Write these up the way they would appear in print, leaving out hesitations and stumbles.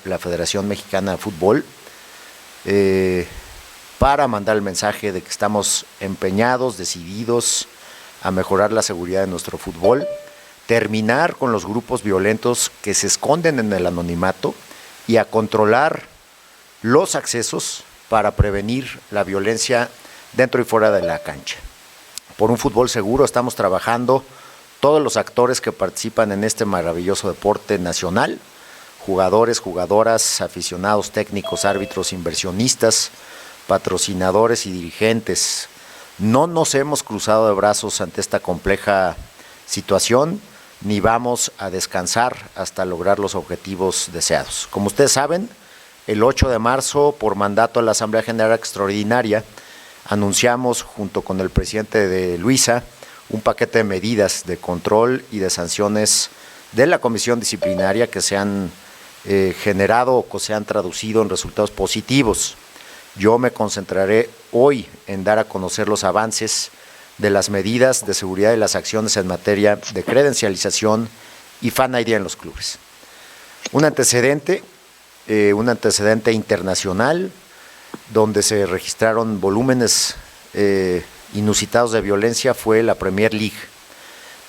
la Federación Mexicana de Fútbol, para mandar el mensaje de que estamos empeñados, decididos a mejorar la seguridad de nuestro fútbol, terminar con los grupos violentos que se esconden en el anonimato y a controlar los accesos para prevenir la violencia dentro y fuera de la cancha. Por un fútbol seguro estamos trabajando todos los actores que participan en este maravilloso deporte nacional, jugadores, jugadoras, aficionados, técnicos, árbitros, inversionistas, patrocinadores y dirigentes. No nos hemos cruzado de brazos ante esta compleja situación, ni vamos a descansar hasta lograr los objetivos deseados. Como ustedes saben, el 8 de marzo, por mandato de la Asamblea General Extraordinaria, anunciamos junto con el presidente de Luisa un paquete de medidas de control y de sanciones de la Comisión Disciplinaria que se han generado o que se han traducido en resultados positivos. Yo me concentraré hoy en dar a conocer los avances de las medidas de seguridad y las acciones en materia de credencialización y Fan ID en los clubes. Un antecedente internacional donde se registraron volúmenes inusitados de violencia fue la Premier League.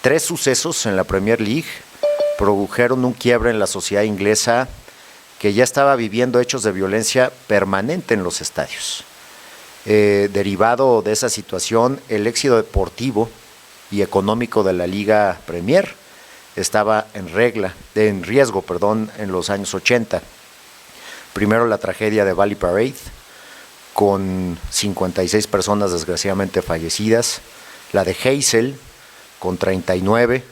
3 sucesos en la Premier League produjeron un quiebre en la sociedad inglesa que ya estaba viviendo hechos de violencia permanente en los estadios. Derivado de esa situación, el éxito deportivo y económico de la Liga Premier estaba en riesgo en los años 80. Primero la tragedia de Valley Parade, con 56 personas desgraciadamente fallecidas, la de Heysel, con 39,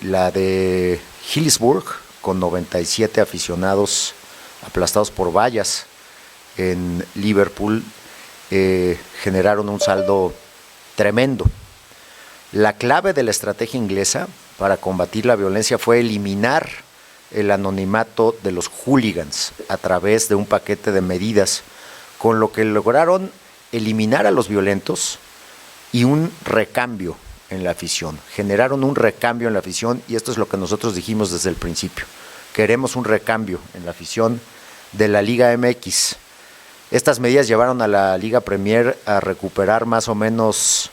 la de Hillsborough, con 97 aficionados aplastados por vallas en Liverpool, generaron un saldo tremendo. La clave de la estrategia inglesa para combatir la violencia fue eliminar el anonimato de los hooligans a través de un paquete de medidas, con lo que lograron eliminar a los violentos y un recambio en la afición. Generaron un recambio en la afición y esto es lo que nosotros dijimos desde el principio. Queremos un recambio en la afición de la Liga MX. Estas medidas llevaron a la Liga Premier a recuperar más o menos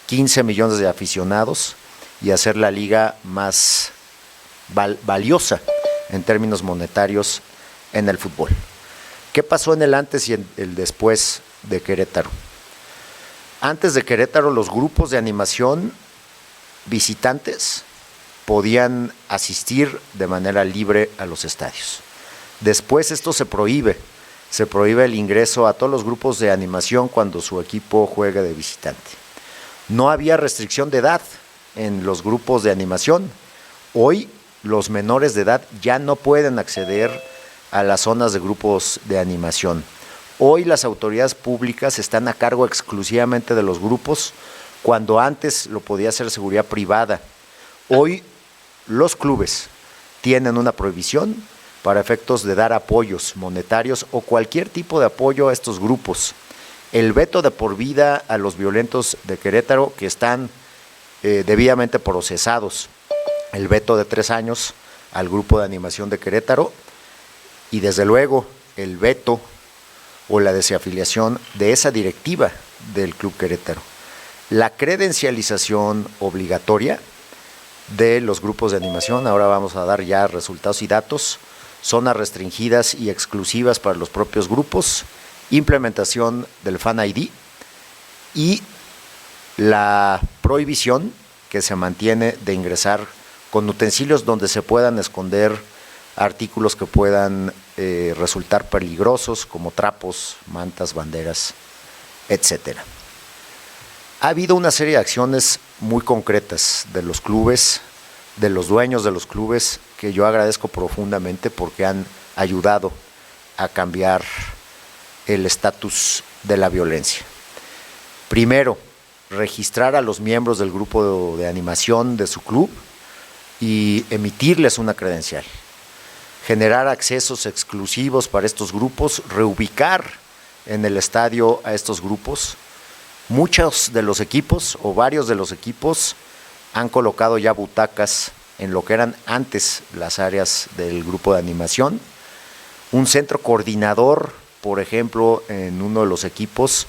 15 millones de aficionados y hacer la liga más valiosa en términos monetarios en el fútbol. ¿Qué pasó en el antes y en el después de Querétaro? Antes de Querétaro, los grupos de animación visitantes podían asistir de manera libre a los estadios. Después esto se prohíbe el ingreso a todos los grupos de animación cuando su equipo juegue de visitante. No había restricción de edad en los grupos de animación. Hoy los menores de edad ya no pueden acceder a las zonas de grupos de animación. Hoy las autoridades públicas están a cargo exclusivamente de los grupos, cuando antes lo podía hacer seguridad privada. Hoy los clubes tienen una prohibición para efectos de dar apoyos monetarios o cualquier tipo de apoyo a estos grupos. El veto de por vida a los violentos de Querétaro que están debidamente procesados. El veto de 3 años al grupo de animación de Querétaro y desde luego el veto o la desafiliación de esa directiva del Club Querétaro. La credencialización obligatoria de los grupos de animación, ahora vamos a dar ya resultados y datos, zonas restringidas y exclusivas para los propios grupos, implementación del Fan ID y la prohibición que se mantiene de ingresar con utensilios donde se puedan esconder artículos que puedan resultar peligrosos como trapos, mantas, banderas, etcétera. Ha habido una serie de acciones muy concretas de los clubes, de los dueños de los clubes, que yo agradezco profundamente porque han ayudado a cambiar el estatus de la violencia. Primero, registrar a los miembros del grupo de animación de su club y emitirles una credencial. Generar accesos exclusivos para estos grupos, reubicar en el estadio a estos grupos. Muchos de los equipos o varios de los equipos han colocado ya butacas en lo que eran antes las áreas del grupo de animación un centro coordinador, por ejemplo, en uno de los equipos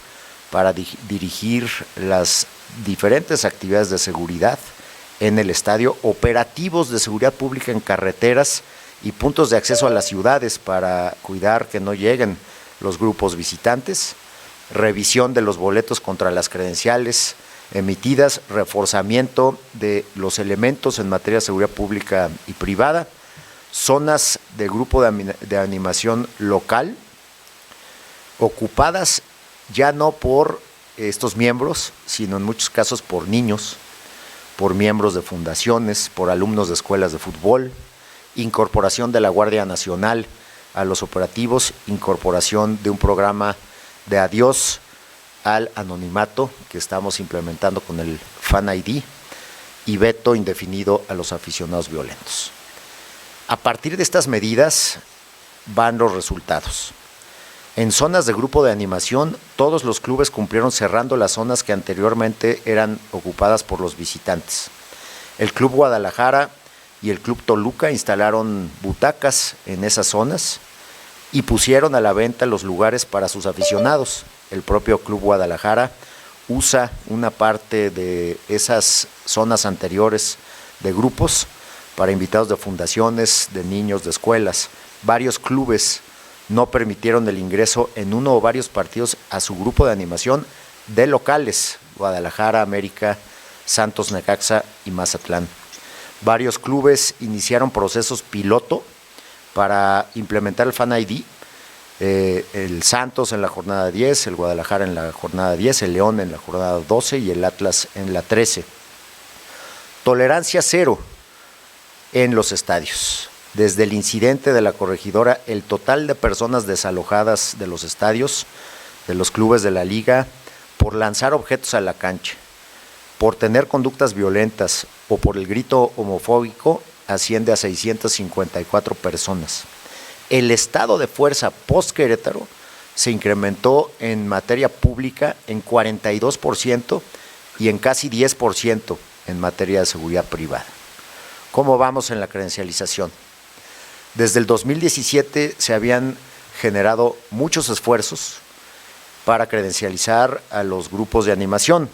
para dirigir las diferentes actividades de seguridad en el estadio, operativos de seguridad pública en carreteras y puntos de acceso a las ciudades para cuidar que no lleguen los grupos visitantes, revisión de los boletos contra las credenciales emitidas, reforzamiento de los elementos en materia de seguridad pública y privada, zonas de grupo de animación local, ocupadas ya no por estos miembros, sino en muchos casos por niños, por miembros de fundaciones, por alumnos de escuelas de fútbol, incorporación de la Guardia Nacional a los operativos, incorporación de un programa de adiós al anonimato que estamos implementando con el Fan ID y veto indefinido a los aficionados violentos. A partir de estas medidas van los resultados. En zonas de grupo de animación, todos los clubes cumplieron cerrando las zonas que anteriormente eran ocupadas por los visitantes. El Club Guadalajara y el Club Toluca instalaron butacas en esas zonas y pusieron a la venta los lugares para sus aficionados. El propio Club Guadalajara usa una parte de esas zonas anteriores de grupos para invitados de fundaciones, de niños, de escuelas. Varios clubes no permitieron el ingreso en uno o varios partidos a su grupo de animación de locales, Guadalajara, América, Santos, Necaxa y Mazatlán. Varios clubes iniciaron procesos piloto para implementar el Fan ID, el Santos en la jornada 10, el Guadalajara en la jornada 10, el León en la jornada 12 y el Atlas en la 13. Tolerancia cero en los estadios. Desde el incidente de la corregidora, el total de personas desalojadas de los estadios, de los clubes de la liga, por lanzar objetos a la cancha, por tener conductas violentas o por el grito homofóbico, asciende a 654 personas. El estado de fuerza post-Querétaro se incrementó en materia pública en 42% y en casi 10% en materia de seguridad privada. ¿Cómo vamos en la credencialización? Desde el 2017 se habían generado muchos esfuerzos para credencializar a los grupos de animación.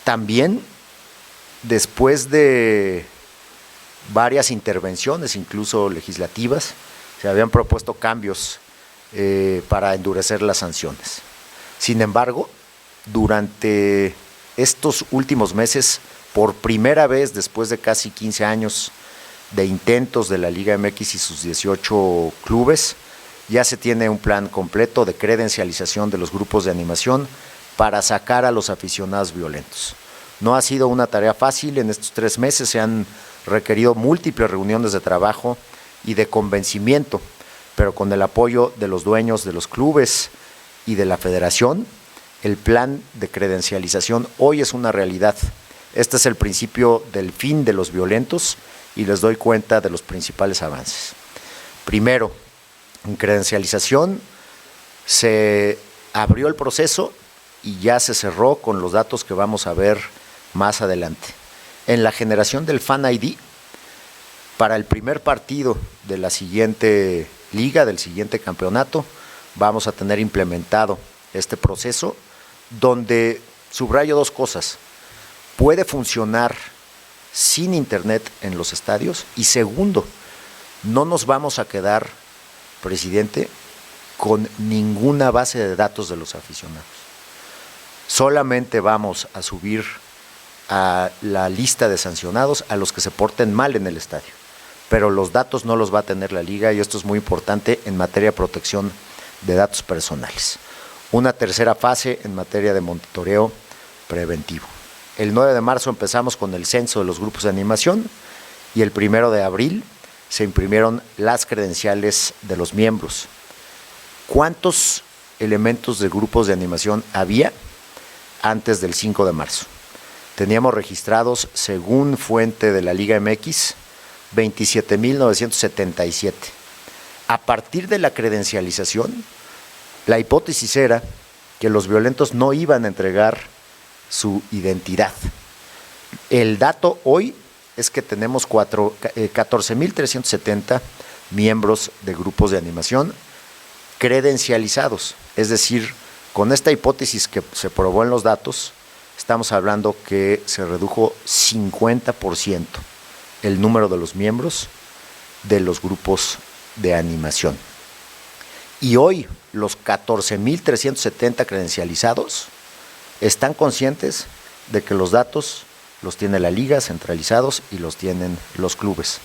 También, después de varias intervenciones, incluso legislativas, se habían propuesto cambios para endurecer las sanciones. Sin embargo, durante estos últimos meses, por primera vez después de casi 15 años de intentos de la Liga MX y sus 18 clubes, ya se tiene un plan completo de credencialización de los grupos de animación para sacar a los aficionados violentos. No ha sido una tarea fácil. En estos 3 meses se han requerido múltiples reuniones de trabajo y de convencimiento, pero con el apoyo de los dueños de los clubes y de la federación, el plan de credencialización hoy es una realidad. Este es el principio del fin de los violentos y les doy cuenta de los principales avances. Primero, en credencialización se abrió el proceso y ya se cerró con los datos que vamos a ver más adelante. En la generación del Fan ID, para el primer partido de la siguiente liga, del siguiente campeonato, vamos a tener implementado este proceso donde subrayo 2 cosas. Puede funcionar sin internet en los estadios y segundo, no nos vamos a quedar, presidente, con ninguna base de datos de los aficionados. Solamente vamos a subir a la lista de sancionados a los que se porten mal en el estadio, pero los datos no los va a tener la liga y esto es muy importante en materia de protección de datos personales. Una tercera fase en materia de monitoreo preventivo. El 9 de marzo empezamos con el censo de los grupos de animación y el 1 de abril se imprimieron las credenciales de los miembros. ¿Cuántos elementos de grupos de animación había antes del 5 de marzo? Teníamos registrados, según fuente de la Liga MX, 27,977. A partir de la credencialización, la hipótesis era que los violentos no iban a entregar su identidad. El dato hoy es que tenemos 14,370 miembros de grupos de animación credencializados. Es decir, con esta hipótesis que se probó en los datos, estamos hablando que se redujo 50% el número de los miembros de los grupos de animación. Y hoy los 14.370 credencializados están conscientes de que los datos los tiene la liga centralizados y los tienen los clubes.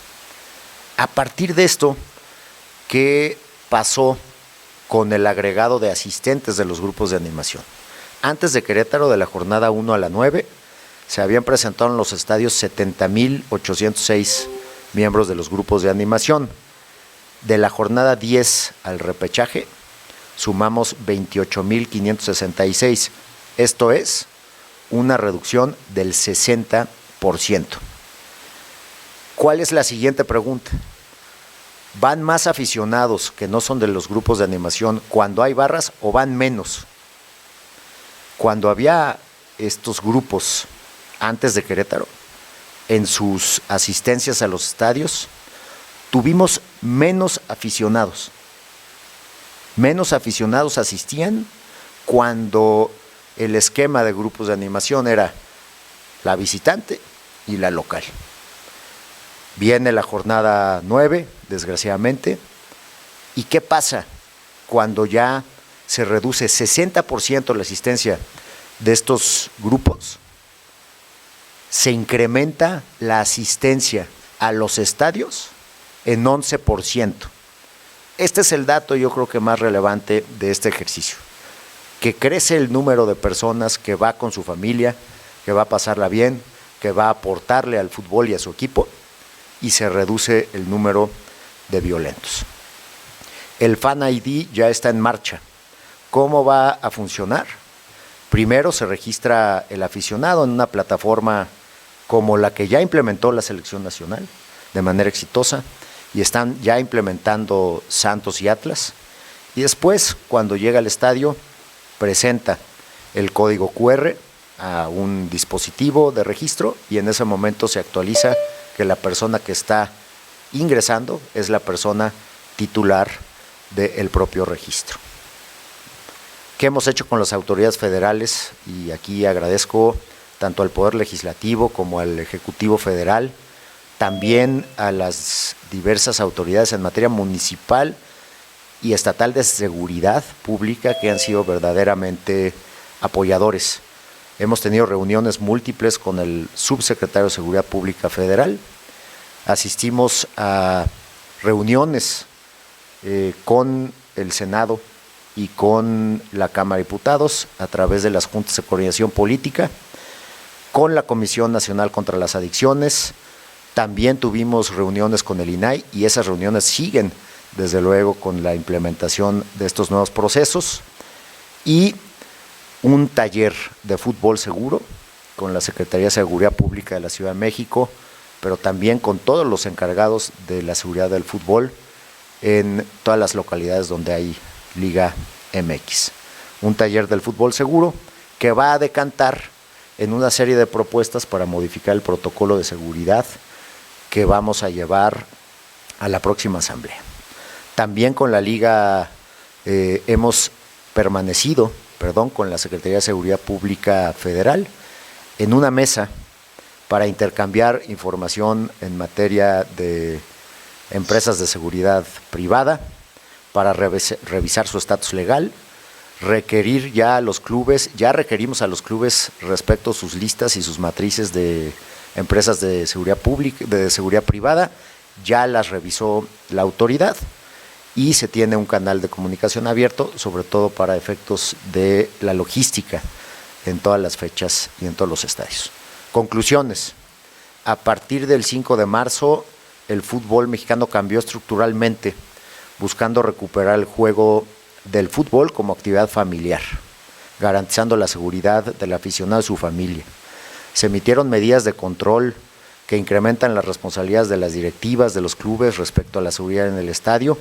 A partir de esto, ¿qué pasó con el agregado de asistentes de los grupos de animación? Antes de Querétaro, de la jornada 1 a la 9, se habían presentado en los estadios 70.806 miembros de los grupos de animación. De la jornada 10 al repechaje, sumamos 28.566. Esto es una reducción del 60%. ¿Cuál es la siguiente pregunta? ¿Van más aficionados que no son de los grupos de animación cuando hay barras o van menos? Cuando había estos grupos antes de Querétaro, en sus asistencias a los estadios, tuvimos menos aficionados. Menos aficionados asistían cuando el esquema de grupos de animación era la visitante y la local. Viene la jornada 9, desgraciadamente, ¿y qué pasa cuando ya se reduce 60% la asistencia de estos grupos? Se incrementa la asistencia a los estadios en 11%. Este es el dato, yo creo que más relevante de este ejercicio, que crece el número de personas que va con su familia, que va a pasarla bien, que va a aportarle al fútbol y a su equipo, y se reduce el número de violentos. El Fan ID ya está en marcha. ¿Cómo va a funcionar? Primero se registra el aficionado en una plataforma como la que ya implementó la Selección Nacional de manera exitosa, y están ya implementando Santos y Atlas. Y después, cuando llega al estadio, presenta el código QR a un dispositivo de registro, y en ese momento se actualiza que la persona que está ingresando es la persona titular del propio registro. ¿Qué hemos hecho con las autoridades federales? Y aquí agradezco tanto al Poder Legislativo como al Ejecutivo Federal, también a las diversas autoridades en materia municipal y estatal de seguridad pública, que han sido verdaderamente apoyadores. Hemos tenido reuniones múltiples con el subsecretario de Seguridad Pública Federal, asistimos a reuniones con el Senado y con la Cámara de Diputados a través de las Juntas de Coordinación Política, con la Comisión Nacional contra las Adicciones. También tuvimos reuniones con el INAI, y esas reuniones siguen, desde luego, con la implementación de estos nuevos procesos, y un taller de fútbol seguro con la Secretaría de Seguridad Pública de la Ciudad de México, pero también con todos los encargados de la seguridad del fútbol en todas las localidades donde hay Liga MX. Un taller del fútbol seguro que va a decantar en una serie de propuestas para modificar el protocolo de seguridad que vamos a llevar a la próxima asamblea. También con la Liga hemos permanecido, con la Secretaría de Seguridad Pública Federal en una mesa para intercambiar información en materia de empresas de seguridad privada, para revisar su estatus legal, requerir ya a los clubes, ya requerimos a los clubes respecto a sus listas y sus matrices de empresas de seguridad pública, de seguridad privada, ya las revisó la autoridad, y se tiene un canal de comunicación abierto, sobre todo para efectos de la logística en todas las fechas y en todos los estadios. Conclusiones. A partir del 5 de marzo, el fútbol mexicano cambió estructuralmente, buscando recuperar el juego del fútbol como actividad familiar, garantizando la seguridad del aficionado y su familia. Se emitieron medidas de control que incrementan las responsabilidades de las directivas de los clubes respecto a la seguridad en el estadio,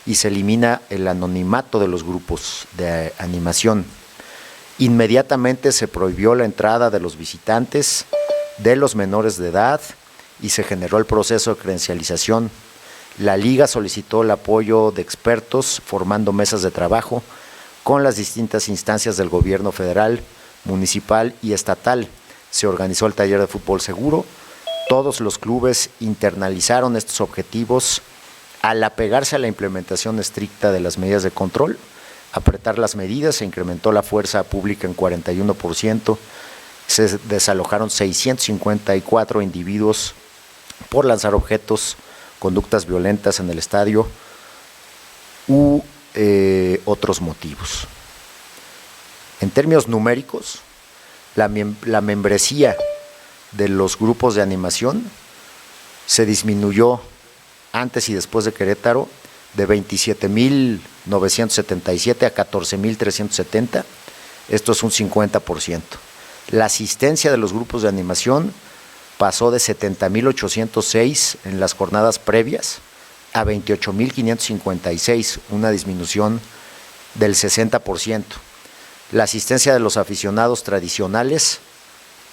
y se elimina el anonimato de los grupos de animación. Inmediatamente se prohibió la entrada de los visitantes, de los menores de edad, y se generó el proceso de credencialización. La liga solicitó el apoyo de expertos formando mesas de trabajo con las distintas instancias del gobierno federal, municipal y estatal. Se organizó el taller de fútbol seguro. Todos los clubes internalizaron estos objetivos al apegarse a la implementación estricta de las medidas de control. Apretar las medidas, se incrementó la fuerza pública en 41%, se desalojaron 654 individuos por lanzar objetos, conductas violentas en el estadio u otros motivos. En términos numéricos, la membresía de los grupos de animación se disminuyó antes y después de Querétaro de 27,977 a 14,370, esto es un 50%. La asistencia de los grupos de animación pasó de 70,806 en las jornadas previas a 28,556, una disminución del 60%. La asistencia de los aficionados tradicionales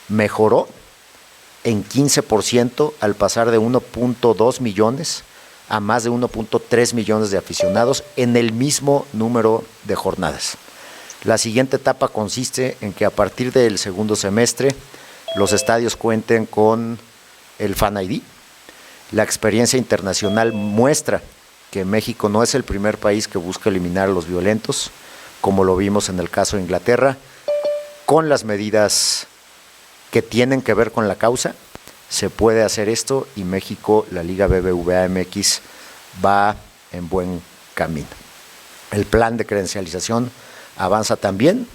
mejoró en 15% al pasar de 1.2 millones a más de 1.3 millones de aficionados en el mismo número de jornadas. La siguiente etapa consiste en que a partir del segundo semestre los estadios cuenten con el Fan ID. La experiencia internacional muestra que México no es el primer país que busca eliminar a los violentos, como lo vimos en el caso de Inglaterra, con las medidas que tienen que ver con la causa. Se puede hacer esto y México, la Liga BBVA MX, va en buen camino. El plan de credencialización avanza también.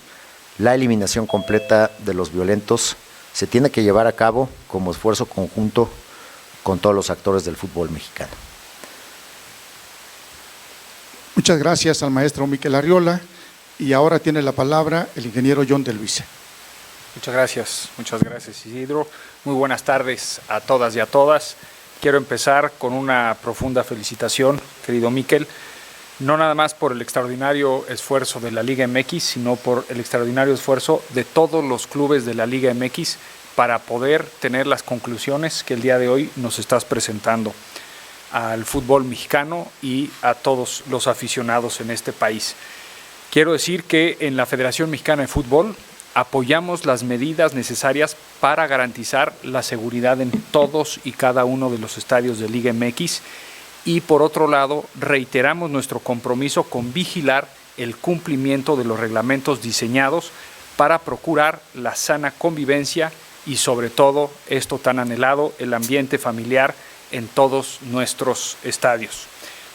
La eliminación completa de los violentos se tiene que llevar a cabo como esfuerzo conjunto con todos los actores del fútbol mexicano. Muchas gracias al maestro Miquel Arriola, y ahora tiene la palabra el ingeniero John de Luisa. Muchas gracias Isidro. Muy buenas tardes a todas y a todas. Quiero empezar con una profunda felicitación, querido Miquel, no nada más por el extraordinario esfuerzo de la Liga MX, sino por el extraordinario esfuerzo de todos los clubes de la Liga MX para poder tener las conclusiones que el día de hoy nos estás presentando al fútbol mexicano y a todos los aficionados en este país. Quiero decir que en la Federación Mexicana de Fútbol apoyamos las medidas necesarias para garantizar la seguridad en todos y cada uno de los estadios de Liga MX, y por otro lado reiteramos nuestro compromiso con vigilar el cumplimiento de los reglamentos diseñados para procurar la sana convivencia y sobre todo esto tan anhelado, el ambiente familiar en todos nuestros estadios.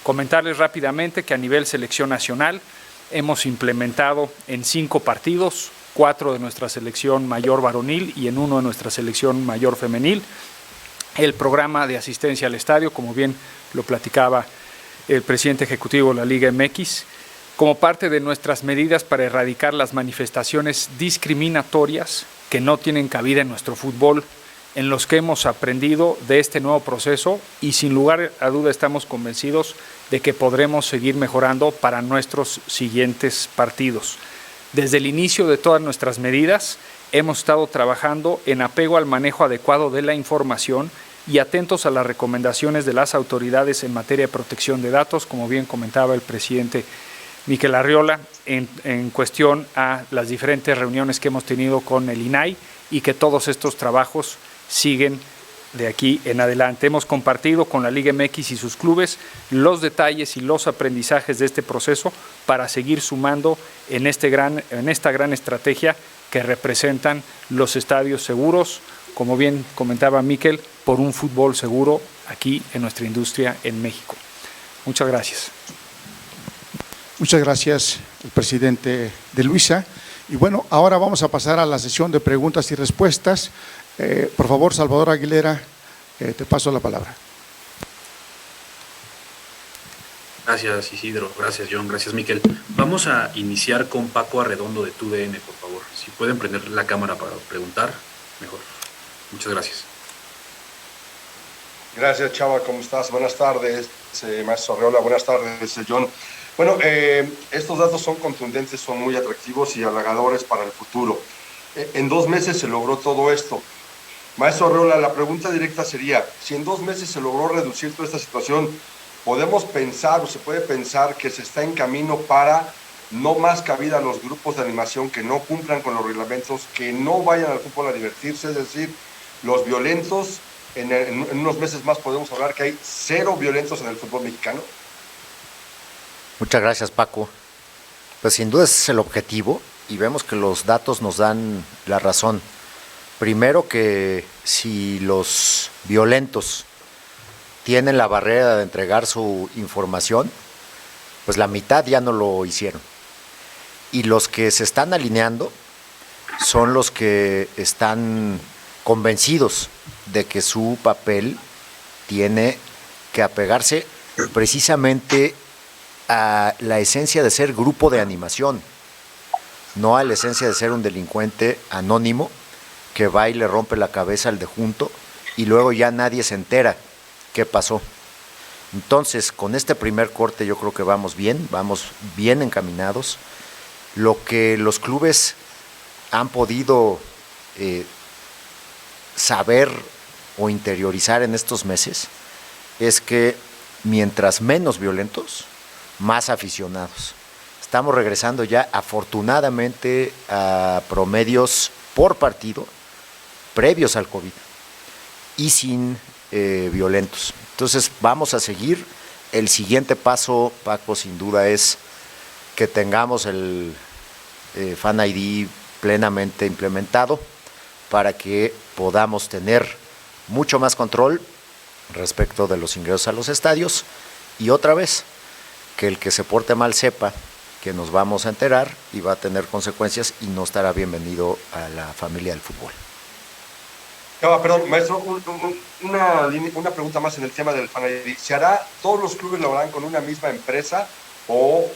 Comentarles rápidamente que a nivel selección nacional hemos implementado en 5 partidos, 4 de nuestra selección mayor varonil y en 1 de nuestra selección mayor femenil, el programa de asistencia al estadio, como bien lo platicaba el presidente ejecutivo de la Liga MX, como parte de nuestras medidas para erradicar las manifestaciones discriminatorias que no tienen cabida en nuestro fútbol, en los que hemos aprendido de este nuevo proceso y sin lugar a duda estamos convencidos de que podremos seguir mejorando para nuestros siguientes partidos. Desde el inicio de todas nuestras medidas hemos estado trabajando en apego al manejo adecuado de la información y atentos a las recomendaciones de las autoridades en materia de protección de datos, como bien comentaba el presidente Miquel Arriola, en cuestión a las diferentes reuniones que hemos tenido con el INAI y que todos estos trabajos siguen de aquí en adelante. Hemos compartido con la Liga MX y sus clubes los detalles y los aprendizajes de este proceso para seguir sumando en esta gran estrategia que representan los estadios seguros, como bien comentaba Miquel, por un fútbol seguro aquí en nuestra industria en México. Muchas gracias. Muchas gracias, el presidente de Luisa. Y bueno, ahora vamos a pasar a la sesión de preguntas y respuestas. Por favor, Salvador Aguilera, te paso la palabra. Gracias, Isidro. Gracias, John. Gracias, Miquel. Vamos a iniciar con Paco Arredondo de TUDN, por favor. Si pueden prender la cámara para preguntar, mejor. Muchas gracias. Gracias, Chava. ¿Cómo estás? Buenas tardes, maestro Arreola. Buenas tardes, John. Bueno, estos datos son contundentes, son muy atractivos y halagadores para el futuro. En 2 meses se logró todo esto. Maestro Arreola, la pregunta directa sería, si en 2 meses se logró reducir toda esta situación, podemos pensar o se puede pensar que se está en camino para no más cabida a los grupos de animación que no cumplan con los reglamentos, que no vayan al fútbol a divertirse, es decir, los violentos, en unos meses más podemos hablar que hay 0 violentos en el fútbol mexicano. Muchas gracias, Paco. Pues sin duda ese es el objetivo y vemos que los datos nos dan la razón. Primero, que si los violentos tienen la barrera de entregar su información, pues la mitad ya no lo hicieron. Y los que se están alineando son los que están convencidos de que su papel tiene que apegarse precisamente a la esencia de ser grupo de animación, no a la esencia de ser un delincuente anónimo que va y le rompe la cabeza al de junto y luego ya nadie se entera qué pasó. Entonces, con este primer corte yo creo que vamos bien encaminados. Lo que los clubes han podido saber o interiorizar en estos meses es que mientras menos violentos, más aficionados. Estamos regresando ya afortunadamente a promedios por partido previos al COVID y sin violentos. Entonces vamos a seguir. El siguiente paso, Paco, sin duda es que tengamos el Fan ID plenamente implementado para que podamos tener mucho más control respecto de los ingresos a los estadios y otra vez que el que se porte mal sepa que nos vamos a enterar y va a tener consecuencias y no estará bienvenido a la familia del fútbol. Perdón, maestro, una pregunta más en el tema del Fan ID. ¿Se hará, todos los clubes lo harán con una misma empresa o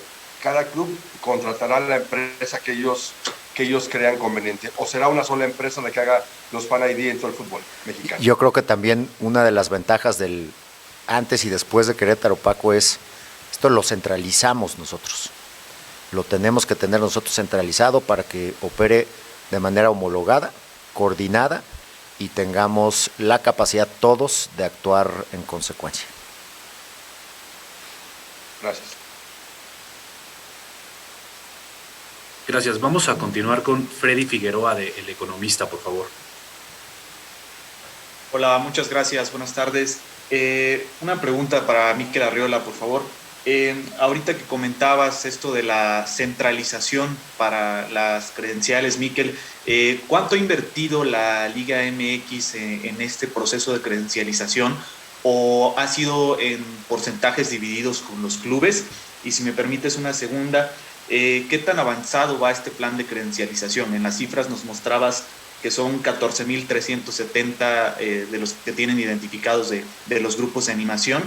cada club contratará la empresa que ellos crean conveniente? ¿O será una sola empresa la que haga los Fan ID en todo el fútbol mexicano? Yo creo que también una de las ventajas del antes y después de Querétaro, Paco, es esto lo centralizamos nosotros. Lo tenemos que tener nosotros centralizado para que opere de manera homologada, coordinada y tengamos la capacidad todos de actuar en consecuencia. Gracias. Gracias. Vamos a continuar con Freddy Figueroa de El Economista, por favor. Hola, muchas gracias. Buenas tardes. Una pregunta para Mikel Arriola, por favor. Ahorita que comentabas esto de la centralización para las credenciales, Mikel, ¿cuánto ha invertido la Liga MX en este proceso de credencialización? ¿O ha sido en porcentajes divididos con los clubes? Y si me permites una segunda, ¿qué tan avanzado va este plan de credencialización? En las cifras nos mostrabas que son 14,370 de los que tienen identificados de los grupos de animación,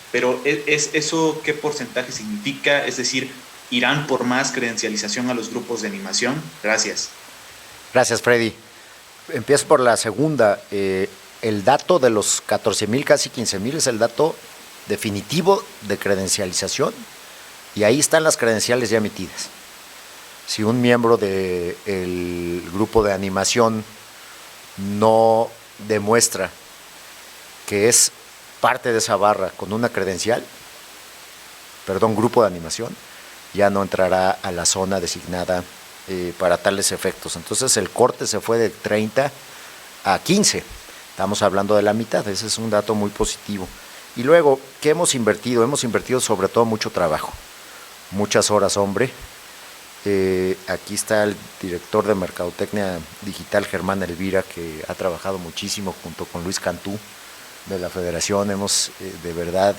pero ¿eso qué porcentaje significa? Es decir, ¿irán por más credencialización a los grupos de animación? Gracias. Gracias, Freddy. Empiezo por la segunda. El dato de los 14,000, casi 15,000 es el dato definitivo de credencialización y ahí están las credenciales ya emitidas. Si un miembro del grupo de animación no demuestra que es parte de esa barra con una credencial, grupo de animación, ya no entrará a la zona designada para tales efectos. Entonces el corte se fue de 30 a 15. Estamos hablando de la mitad, ese es un dato muy positivo. Y luego, ¿qué hemos invertido? Hemos invertido sobre todo mucho trabajo, muchas horas hombre. Aquí está el director de Mercadotecnia Digital, Germán Elvira, que ha trabajado muchísimo junto con Luis Cantú de la Federación. Hemos de verdad,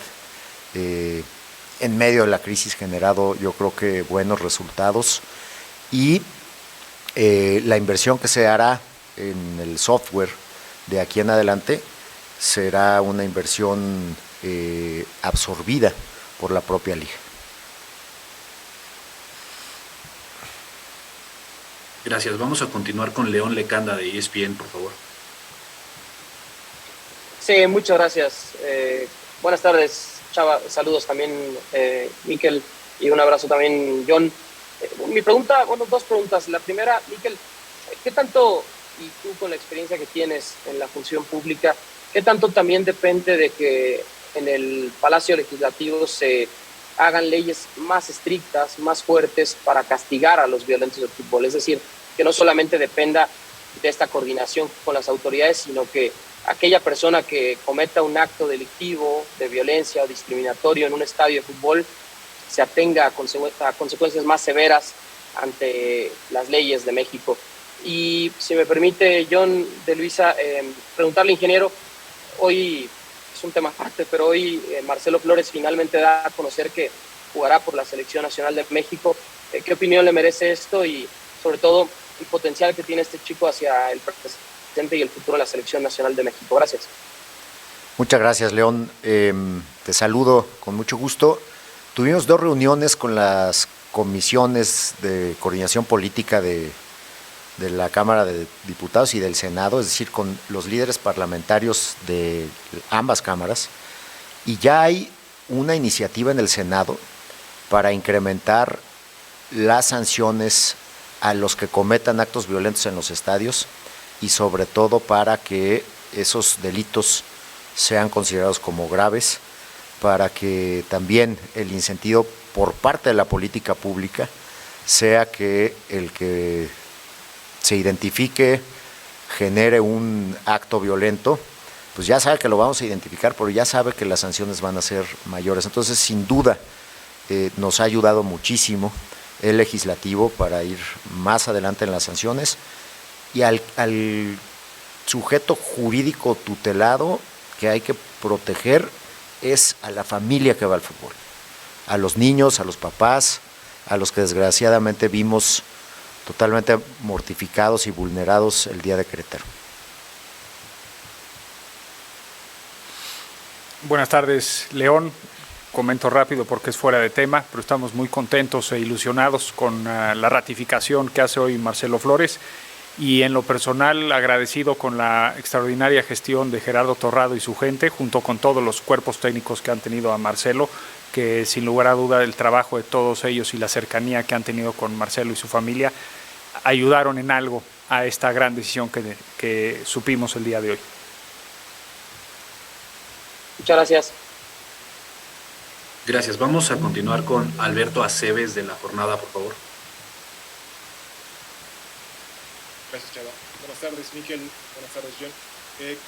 en medio de la crisis, generado yo creo que buenos resultados y la inversión que se hará en el software de aquí en adelante será una inversión absorbida por la propia liga. Gracias. Vamos a continuar con León Lecanda de ESPN, por favor. Sí, muchas gracias. Buenas tardes, Chava. Saludos también, Mikel, y un abrazo también, John. Mi pregunta, dos preguntas. La primera, Mikel, ¿qué tanto, y tú con la experiencia que tienes en la función pública, qué tanto también depende de que en el Palacio Legislativo se hagan leyes más estrictas, más fuertes para castigar a los violentos del fútbol. Es decir, que no solamente dependa de esta coordinación con las autoridades, sino que aquella persona que cometa un acto delictivo de violencia o discriminatorio en un estadio de fútbol se atenga a consecuencias más severas ante las leyes de México. Y si me permite, John de Luisa, preguntarle, ingeniero, hoy es un tema aparte, pero hoy Marcelo Flores finalmente da a conocer que jugará por la Selección Nacional de México. ¿Qué opinión le merece esto y sobre todo el potencial que tiene este chico hacia el presente y el futuro de la Selección Nacional de México? Gracias. Muchas gracias, León. Te saludo con mucho gusto. Tuvimos 2 reuniones con las comisiones de coordinación política de la Cámara de Diputados y del Senado, es decir, con los líderes parlamentarios de ambas cámaras, y ya hay una iniciativa en el Senado para incrementar las sanciones a los que cometan actos violentos en los estadios y sobre todo para que esos delitos sean considerados como graves, para que también el incentivo por parte de la política pública sea que el que se identifique, genere un acto violento, pues ya sabe que lo vamos a identificar, pero ya sabe que las sanciones van a ser mayores. Entonces, sin duda, nos ha ayudado muchísimo el legislativo para ir más adelante en las sanciones, y al sujeto jurídico tutelado que hay que proteger es a la familia que va al fútbol, a los niños, a los papás, a los que desgraciadamente vimos totalmente mortificados y vulnerados el día de Querétaro. Buenas tardes, León. Comento rápido porque es fuera de tema, pero estamos muy contentos e ilusionados con la ratificación que hace hoy Marcelo Flores, y en lo personal agradecido con la extraordinaria gestión de Gerardo Torrado y su gente, junto con todos los cuerpos técnicos que han tenido a Marcelo, que sin lugar a duda el trabajo de todos ellos y la cercanía que han tenido con Marcelo y su familia ayudaron en algo a esta gran decisión que supimos el día de hoy. Muchas gracias. Gracias. Vamos a continuar con Alberto Aceves de La Jornada, por favor. Gracias, Chava. Buenas tardes, Miquel. Buenas tardes, John.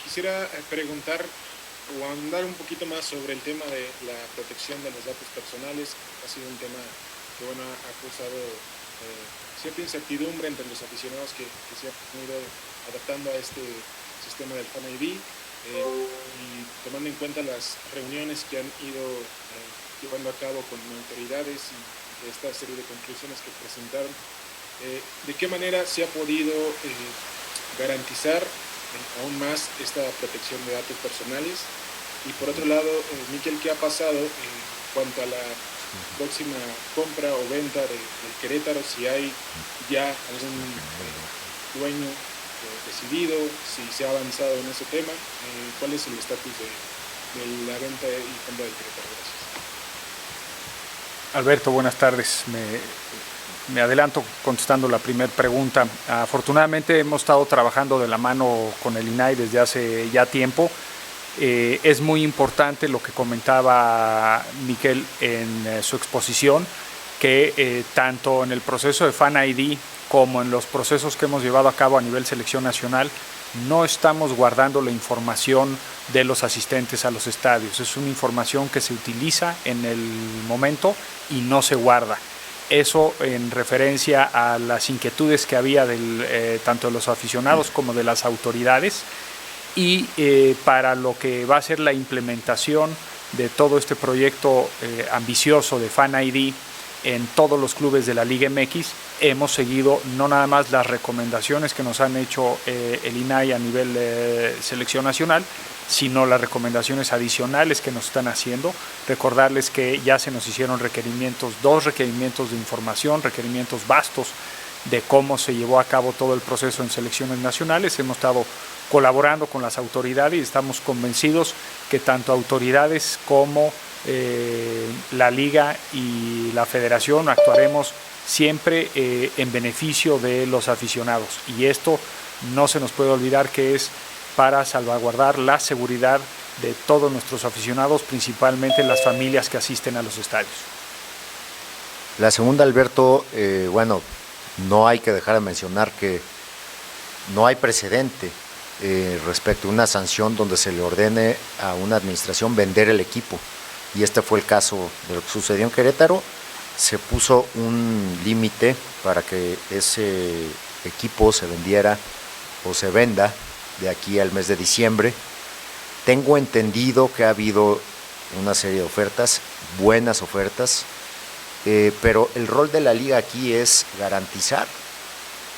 Quisiera preguntar o ahondar un poquito más sobre el tema de la protección de los datos personales. Ha sido un tema que ha causado cierta incertidumbre entre los aficionados que se han ido adaptando a este sistema del Fan ID, y tomando en cuenta las reuniones que han ido llevando a cabo con autoridades y esta serie de conclusiones que presentaron, ¿de qué manera se ha podido garantizar aún más esta protección de datos personales? Y por otro lado, Miquel, ¿qué ha pasado en cuanto a la próxima compra o venta del Querétaro? Si hay ya algún dueño decidido, si se ha avanzado en ese tema, ¿cuál es el estatus de la venta y compra del Querétaro? Gracias. Alberto, buenas tardes. Me adelanto contestando la primera pregunta. Afortunadamente hemos estado trabajando de la mano con el INAI desde hace ya tiempo. Es muy importante lo que comentaba Miquel en su exposición, que tanto en el proceso de Fan ID como en los procesos que hemos llevado a cabo a nivel selección nacional, no estamos guardando la información de los asistentes a los estadios. Es una información que se utiliza en el momento y no se guarda. Eso en referencia a las inquietudes que había tanto de los aficionados como de las autoridades, y para lo que va a ser la implementación de todo este proyecto ambicioso de Fan ID en todos los clubes de la Liga MX, hemos seguido no nada más las recomendaciones que nos han hecho el INAI a nivel selección nacional, sino las recomendaciones adicionales que nos están haciendo. Recordarles que ya se nos hicieron dos requerimientos de información, requerimientos vastos de cómo se llevó a cabo todo el proceso en selecciones nacionales. Hemos estado colaborando con las autoridades y estamos convencidos que tanto autoridades como la Liga y la Federación actuaremos siempre en beneficio de los aficionados, y esto no se nos puede olvidar que es para salvaguardar la seguridad de todos nuestros aficionados, principalmente las familias que asisten a los estadios. La segunda, Alberto, bueno, no hay que dejar de mencionar que no hay precedente respecto a una sanción donde se le ordene a una administración vender el equipo. Y este fue el caso de lo que sucedió en Querétaro. Se puso un límite para que ese equipo se vendiera o se venda de aquí al mes de diciembre. Tengo entendido que ha habido una serie de ofertas, buenas ofertas, pero el rol de la liga aquí es garantizar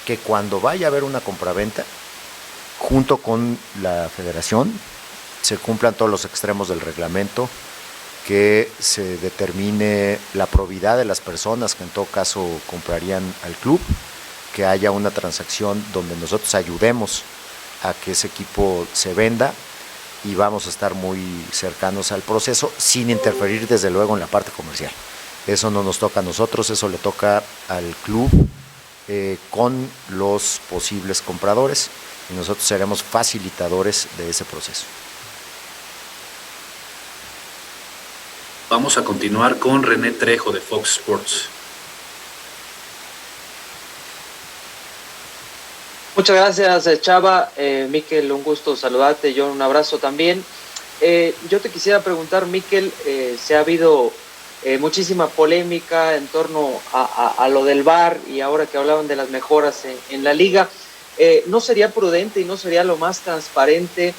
que cuando vaya a haber una compraventa, junto con la federación, se cumplan todos los extremos del reglamento, que se determine la probidad de las personas que en todo caso comprarían al club, que haya una transacción donde nosotros ayudemos a que ese equipo se venda y vamos a estar muy cercanos al proceso sin interferir desde luego en la parte comercial. Eso no nos toca a nosotros, eso le toca al club con los posibles compradores y nosotros seremos facilitadores de ese proceso. Vamos a continuar con René Trejo de Fox Sports. Muchas gracias, Chava. Mikel, un gusto saludarte. Yo un abrazo también. Yo te quisiera preguntar, Mikel, se ha habido muchísima polémica en torno a lo del VAR y ahora que hablaban de las mejoras en la liga. ¿No sería prudente y no sería lo más transparente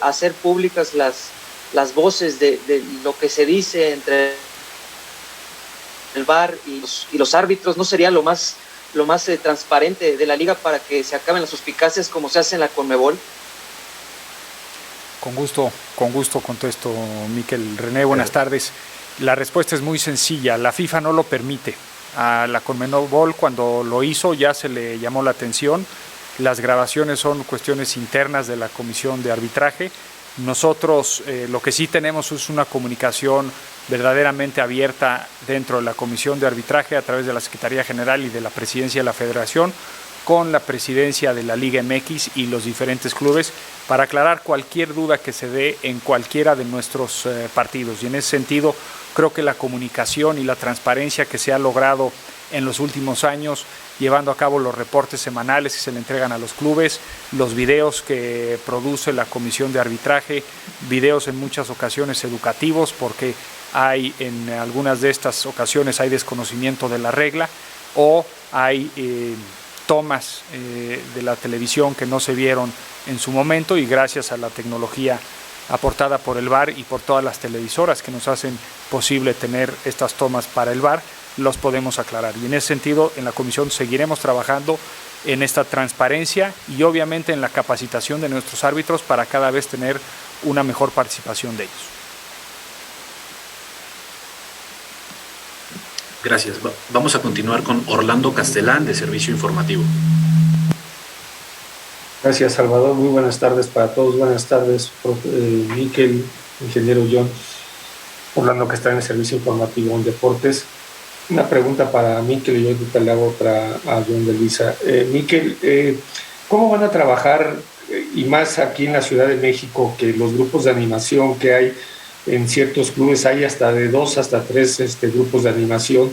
hacer públicas las voces de lo que se dice entre el VAR y los árbitros? ¿No sería lo más transparente de la liga para que se acaben las suspicacias como se hace en la Conmebol? Con gusto contesto, Mikel. René, buenas tardes. La respuesta es muy sencilla. La FIFA no lo permite. A la Conmebol, cuando lo hizo, ya se le llamó la atención. Las grabaciones son cuestiones internas de la Comisión de Arbitraje. Nosotros lo que sí tenemos es una comunicación verdaderamente abierta dentro de la Comisión de Arbitraje a través de la Secretaría General y de la Presidencia de la Federación con la Presidencia de la Liga MX y los diferentes clubes para aclarar cualquier duda que se dé en cualquiera de nuestros partidos. Y en ese sentido, creo que la comunicación y la transparencia que se ha logrado en los últimos años, llevando a cabo los reportes semanales que se le entregan a los clubes, los videos que produce la Comisión de Arbitraje, videos en muchas ocasiones educativos, porque hay en algunas de estas ocasiones hay desconocimiento de la regla o hay tomas de la televisión que no se vieron en su momento y gracias a la tecnología aportada por el VAR y por todas las televisoras que nos hacen posible tener estas tomas para el VAR, los podemos aclarar. Y en ese sentido, en la comisión seguiremos trabajando en esta transparencia y obviamente en la capacitación de nuestros árbitros para cada vez tener una mejor participación de ellos. Gracias. Vamos a continuar con Orlando Castellán de Servicio Informativo. Gracias, Salvador. Muy buenas tardes para todos. Buenas tardes, Mikel, ingeniero John. Orlando Castellán de Servicio Informativo en Deportes. Una pregunta para Mikel y yo ahorita le hago otra a John de Luisa. Mikel, ¿cómo van a trabajar, y más aquí en la Ciudad de México, que los grupos de animación que hay en ciertos clubes, hay hasta de 2 hasta 3 grupos de animación,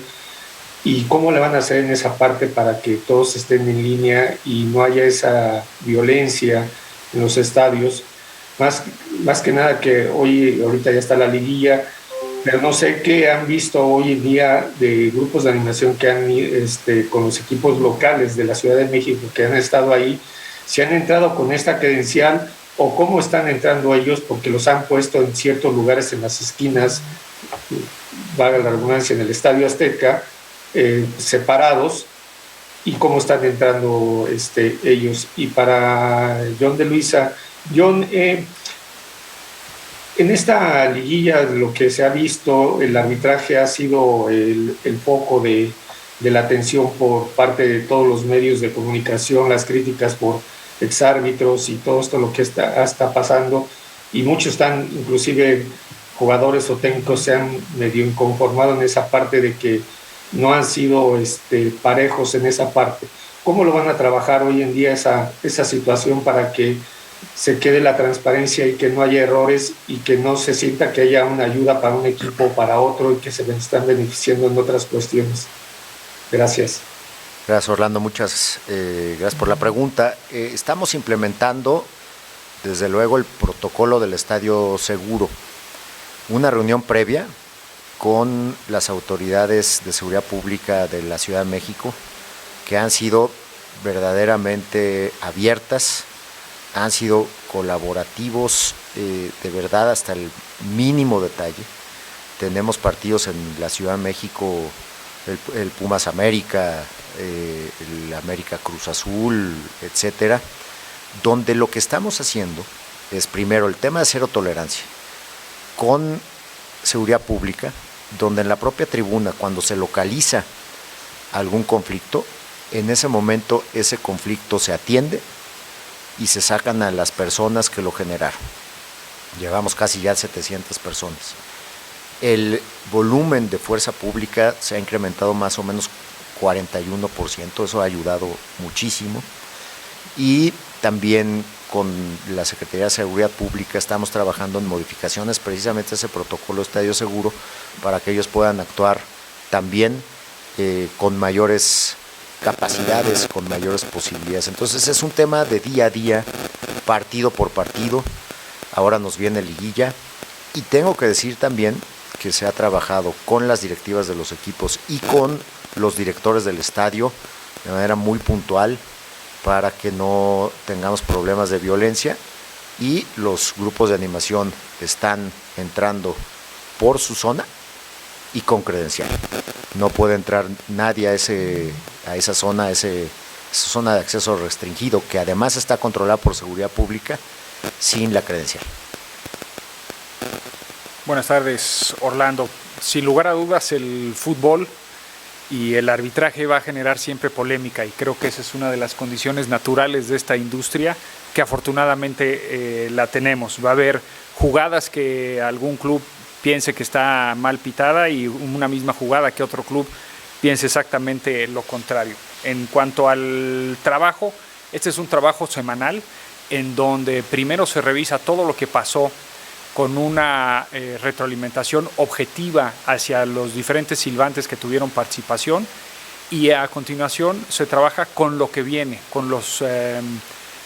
y cómo le van a hacer en esa parte para que todos estén en línea y no haya esa violencia en los estadios? Más que nada que ahorita ya está la liguilla, pero no sé qué han visto hoy en día de grupos de animación que han con los equipos locales de la Ciudad de México que han estado ahí, si han entrado con esta credencial o cómo están entrando ellos, porque los han puesto en ciertos lugares en las esquinas, valga la redundancia, en el Estadio Azteca, separados, y cómo están entrando ellos. Y para John de Luisa, John, en esta liguilla lo que se ha visto, el arbitraje ha sido el foco de la atención por parte de todos los medios de comunicación, las críticas por exárbitros y todo esto lo que está pasando, y muchos están, inclusive jugadores o técnicos se han medio inconformado en esa parte de que no han sido parejos en esa parte. ¿Cómo lo van a trabajar hoy en día esa situación para que se quede la transparencia y que no haya errores y que no se sienta que haya una ayuda para un equipo o para otro y que se están beneficiando en otras cuestiones. Gracias. Gracias, Orlando. Muchas gracias por la pregunta. Estamos implementando, desde luego, el protocolo del Estadio Seguro. Una reunión previa con las autoridades de seguridad pública de la Ciudad de México, que han sido verdaderamente abiertas, han sido colaborativos de verdad hasta el mínimo detalle. Tenemos partidos en la Ciudad de México, el Pumas América, el América Cruz Azul, etcétera, donde lo que estamos haciendo es primero el tema de cero tolerancia con seguridad pública, donde en la propia tribuna, cuando se localiza algún conflicto, en ese momento ese conflicto se atiende y se sacan a las personas que lo generaron. Llevamos casi ya 700 personas. El volumen de fuerza pública se ha incrementado más o menos 41%, eso ha ayudado muchísimo. Y también con la Secretaría de Seguridad Pública estamos trabajando en modificaciones precisamente a ese protocolo Estadio Seguro para que ellos puedan actuar también con mayores capacidades, con mayores posibilidades. Entonces es un tema de día a día, partido por partido. Ahora nos viene liguilla y tengo que decir también que se ha trabajado con las directivas de los equipos y con los directores del estadio de manera muy puntual para que no tengamos problemas de violencia, y los grupos de animación están entrando por su zona y con credencial. No puede entrar nadie a esa zona de acceso restringido, que además está controlada por seguridad pública, sin la credencial. Buenas tardes, Orlando. Sin lugar a dudas, el fútbol y el arbitraje va a generar siempre polémica, y creo que esa es una de las condiciones naturales de esta industria que afortunadamente la tenemos. Va a haber jugadas que algún club piense que está mal pitada y una misma jugada que otro club piense exactamente lo contrario. En cuanto al trabajo, este es un trabajo semanal en donde primero se revisa todo lo que pasó con una retroalimentación objetiva hacia los diferentes silbantes que tuvieron participación, y a continuación se trabaja con lo que viene, con los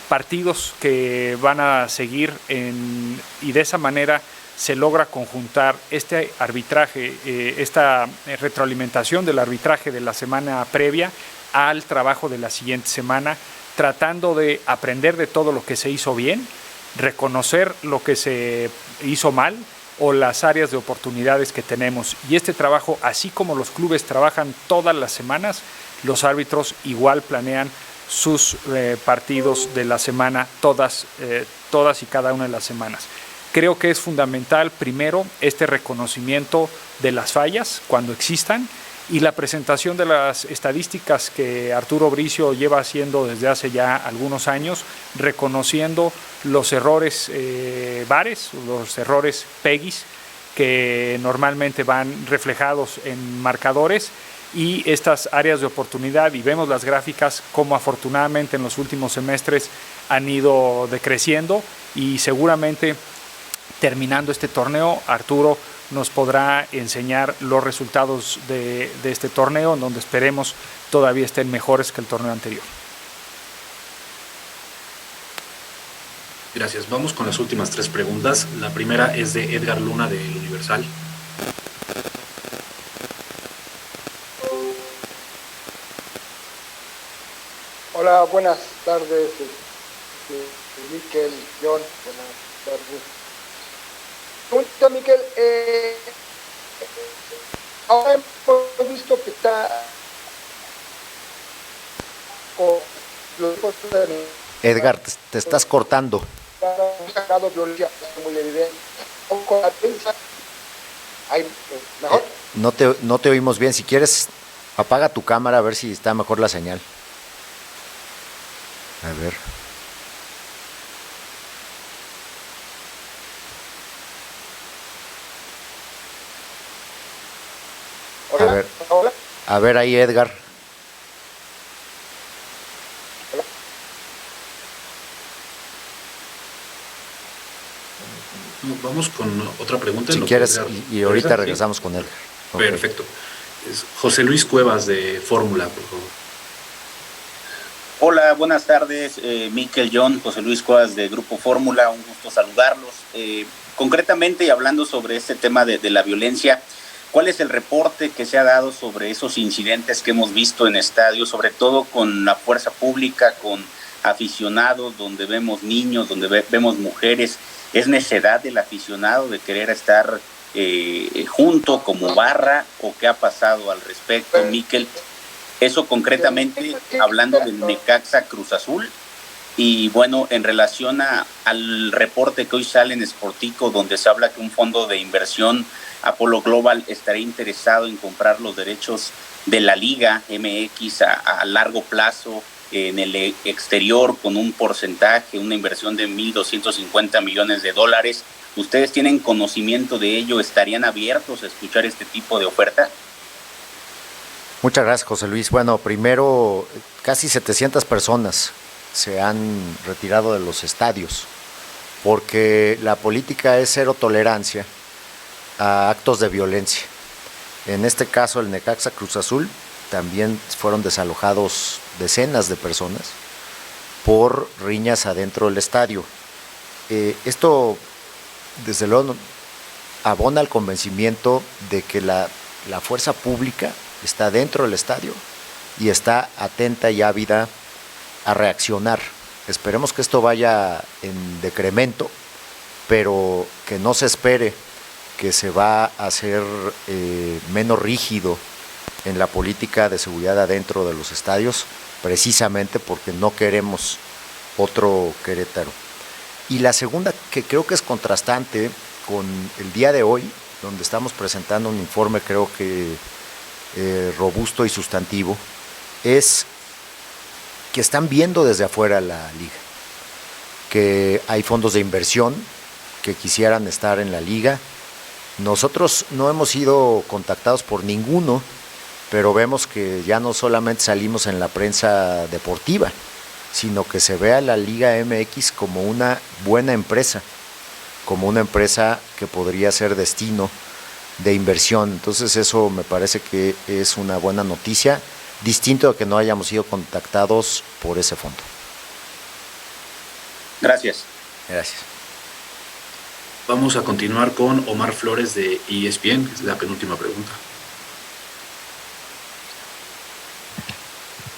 partidos que van a seguir, y de esa manera se logra conjuntar este arbitraje, esta retroalimentación del arbitraje de la semana previa al trabajo de la siguiente semana, tratando de aprender de todo lo que se hizo bien, reconocer lo que se hizo mal o las áreas de oportunidades que tenemos. Y este trabajo, así como los clubes trabajan todas las semanas, los árbitros igual planean sus partidos de la semana, todas y cada una de las semanas. Creo que es fundamental, primero, este reconocimiento de las fallas cuando existan, y la presentación de las estadísticas que Arturo Bricio lleva haciendo desde hace ya algunos años, reconociendo los errores VARes, los errores PEGIs, que normalmente van reflejados en marcadores, y estas áreas de oportunidad, y vemos las gráficas como afortunadamente en los últimos semestres han ido decreciendo, y seguramente terminando este torneo, Arturo nos podrá enseñar los resultados de este torneo, en donde esperemos todavía estén mejores que el torneo anterior. Gracias. Vamos con las últimas 3 preguntas. La primera es de Edgar Luna, del Universal. Hola, buenas tardes, Mikel, John, buenas tardes. Pregunta, Mikel, ahora hemos visto que está con los Edgar, te estás cortando. Violencia muy evidente. Con la prensa, hay mejor. No te oímos bien. Si quieres, apaga tu cámara a ver si está mejor la señal. A ver. A ver ahí, Edgar. Vamos con otra pregunta. Si quieres, y ahorita regresamos con él. Okay. Perfecto. Es José Luis Cuevas de Fórmula, por favor. Hola, buenas tardes, Mikel, John, José Luis Cuevas de Grupo Fórmula, un gusto saludarlos. Concretamente, y hablando sobre este tema de la violencia, ¿cuál es el reporte que se ha dado sobre esos incidentes que hemos visto en estadios, sobre todo con la fuerza pública, con aficionados, donde vemos niños, donde vemos mujeres? ¿Es necedad del aficionado de querer estar junto como barra, o qué ha pasado al respecto, Mikel? Eso concretamente hablando del Necaxa Cruz Azul. Y bueno, en relación al reporte que hoy sale en Sportico, donde se habla que un fondo de inversión, Apolo Global, estaría interesado en comprar los derechos de la Liga MX a largo plazo en el exterior con un porcentaje, una inversión de $1,250 millones. ¿Ustedes tienen conocimiento de ello? ¿Estarían abiertos a escuchar este tipo de oferta? Muchas gracias, José Luis. Bueno, primero, casi 700 personas se han retirado de los estadios porque la política es cero tolerancia a actos de violencia. En este caso, el Necaxa Cruz Azul, también fueron desalojados decenas de personas por riñas adentro del estadio. Esto, desde luego, abona el convencimiento de que la fuerza pública está dentro del estadio y está atenta y ávida a reaccionar. Esperemos que esto vaya en decremento, pero que no se espere que se va a hacer menos rígido en la política de seguridad adentro de los estadios, precisamente porque no queremos otro Querétaro. Y la segunda, que creo que es contrastante con el día de hoy, donde estamos presentando un informe, creo que robusto y sustantivo, es que están viendo desde afuera la liga, que hay fondos de inversión que quisieran estar en la liga. Nosotros no hemos sido contactados por ninguno, pero vemos que ya no solamente salimos en la prensa deportiva, sino que se ve a la Liga MX como una buena empresa, como una empresa que podría ser destino de inversión. Entonces eso me parece que es una buena noticia, distinto a que no hayamos sido contactados por ese fondo. Gracias. Gracias. Vamos a continuar con Omar Flores de ESPN, que es la penúltima pregunta.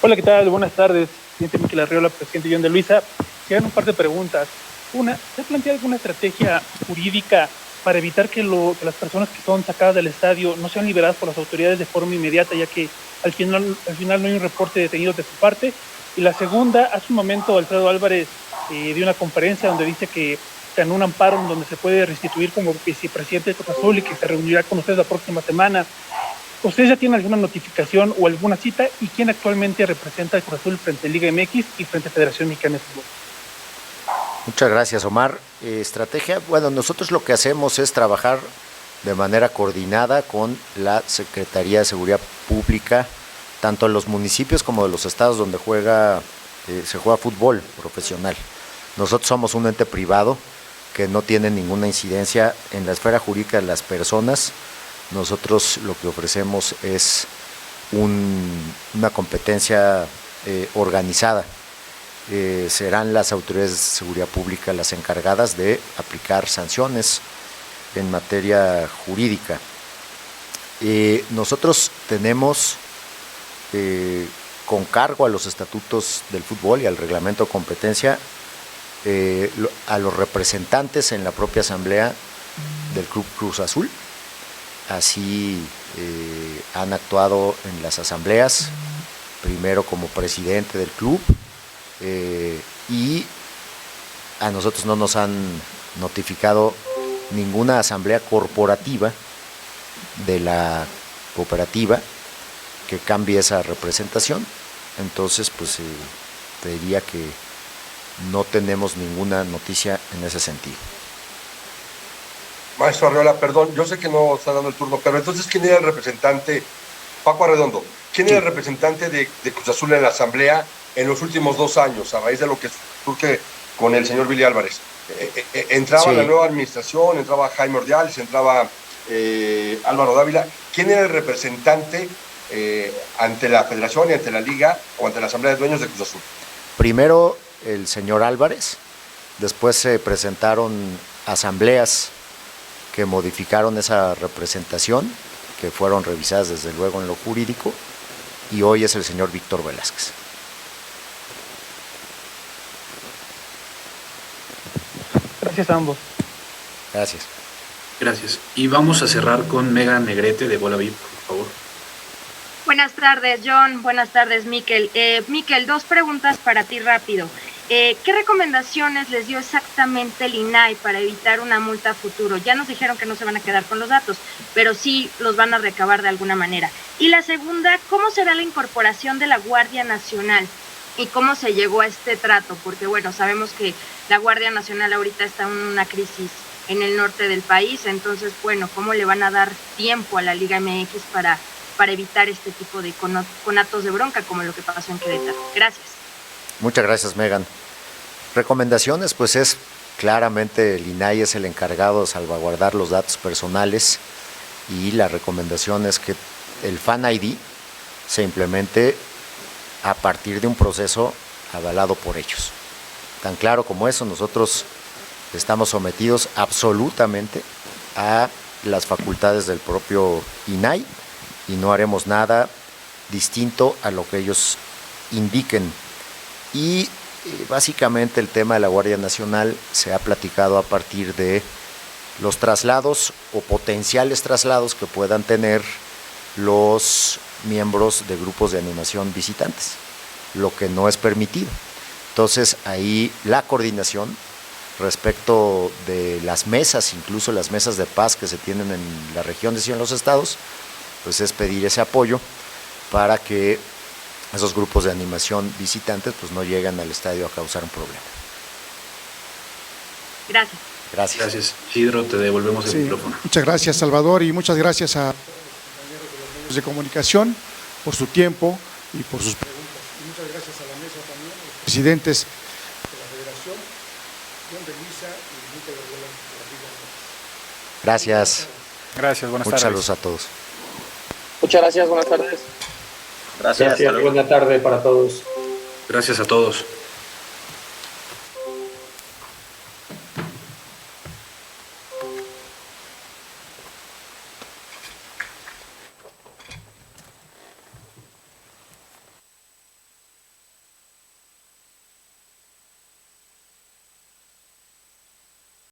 Hola, ¿qué tal? Buenas tardes, presidente Mikel Arriola, presidente John de Luisa. Quedan un par de preguntas. Una, ¿se plantea alguna estrategia jurídica para evitar que las personas que son sacadas del estadio no sean liberadas por las autoridades de forma inmediata, ya que al final no hay un reporte de detenidos de su parte? Y la segunda, hace un momento Alfredo Álvarez dio una conferencia donde dice que ganó un amparo en donde se puede restituir como vicepresidente de Cruz Azul y que se reunirá con ustedes la próxima semana. ¿Ustedes ya tienen alguna notificación o alguna cita? ¿Y quién actualmente representa a Cruz Azul frente a Liga MX y frente a Federación Mexicana de Fútbol? Muchas gracias, Omar. Estrategia, bueno, nosotros lo que hacemos es trabajar de manera coordinada con la Secretaría de Seguridad Pública, tanto en los municipios como en los estados donde se juega fútbol profesional. Nosotros somos un ente privado que no tiene ninguna incidencia en la esfera jurídica de las personas. Nosotros lo que ofrecemos es una competencia organizada. Serán las autoridades de seguridad pública las encargadas de aplicar sanciones en materia jurídica. Nosotros tenemos, con cargo a los estatutos del fútbol y al reglamento de competencia, a los representantes en la propia asamblea del Club Cruz Azul. Así han actuado en las asambleas, primero como presidente del club, y a nosotros no nos han notificado ninguna asamblea corporativa de la cooperativa que cambie esa representación. Entonces, pues te diría que no tenemos ninguna noticia en ese sentido. Maestro Arriola, perdón, yo sé que no está dando el turno, pero entonces, ¿quién era el representante, Paco Arredondo, quién era el representante de Cruz Azul en la asamblea en los últimos 2 años, a raíz de lo que surge con el señor Billy Álvarez? Entraba Sí. la nueva administración, entraba Jaime Ordiales, entraba Álvaro Dávila. ¿Quién era el representante ante la federación y ante la liga o ante la asamblea de dueños de Cruz Azul? Primero el señor Álvarez, después se presentaron asambleas que modificaron esa representación, que fueron revisadas desde luego en lo jurídico, y hoy es el señor Víctor Velázquez. Gracias a ambos. Gracias. Gracias. Y vamos a cerrar con Megan Negrete de Bola VIP, por favor. Buenas tardes, John. Buenas tardes, Miquel. Miquel, dos preguntas para ti rápido. ¿Qué recomendaciones les dio exactamente el INAI para evitar una multa a futuro? Ya nos dijeron que no se van a quedar con los datos, pero sí los van a recabar de alguna manera. Y la segunda, ¿cómo será la incorporación de la Guardia Nacional? ¿Y cómo se llegó a este trato? Porque, bueno, sabemos que la Guardia Nacional ahorita está en una crisis en el norte del país, entonces, bueno, ¿cómo le van a dar tiempo a la Liga MX para evitar este tipo de conatos de bronca como lo que pasó en Querétaro? Gracias. Muchas gracias, Megan. Recomendaciones, pues es claramente el INAI es el encargado de salvaguardar los datos personales y la recomendación es que el Fan ID se implemente a partir de un proceso avalado por ellos. Tan claro como eso, nosotros estamos sometidos absolutamente a las facultades del propio INAI y no haremos nada distinto a lo que ellos indiquen. Y básicamente el tema de la Guardia Nacional se ha platicado a partir de los traslados o potenciales traslados que puedan tener los miembros de grupos de animación visitantes, lo que no es permitido. Entonces ahí la coordinación respecto de las mesas, incluso las mesas de paz que se tienen en la región y en los estados, pues es pedir ese apoyo para que esos grupos de animación visitantes pues no lleguen al estadio a causar un problema. Gracias. Gracias. Gracias. Isidro, te devolvemos el micrófono. Muchas gracias, Salvador, y muchas gracias a los compañeros de los medios de comunicación por su tiempo y por sus preguntas. Y muchas gracias a la mesa también, a los presidentes de la Federación, John de Luisa y Miquel Arriola de la Liga MX. Gracias. Gracias, buenas Muchos tardes. saludos a todos. Muchas gracias, buenas tardes. Gracias. Buena tarde para todos. Gracias a todos.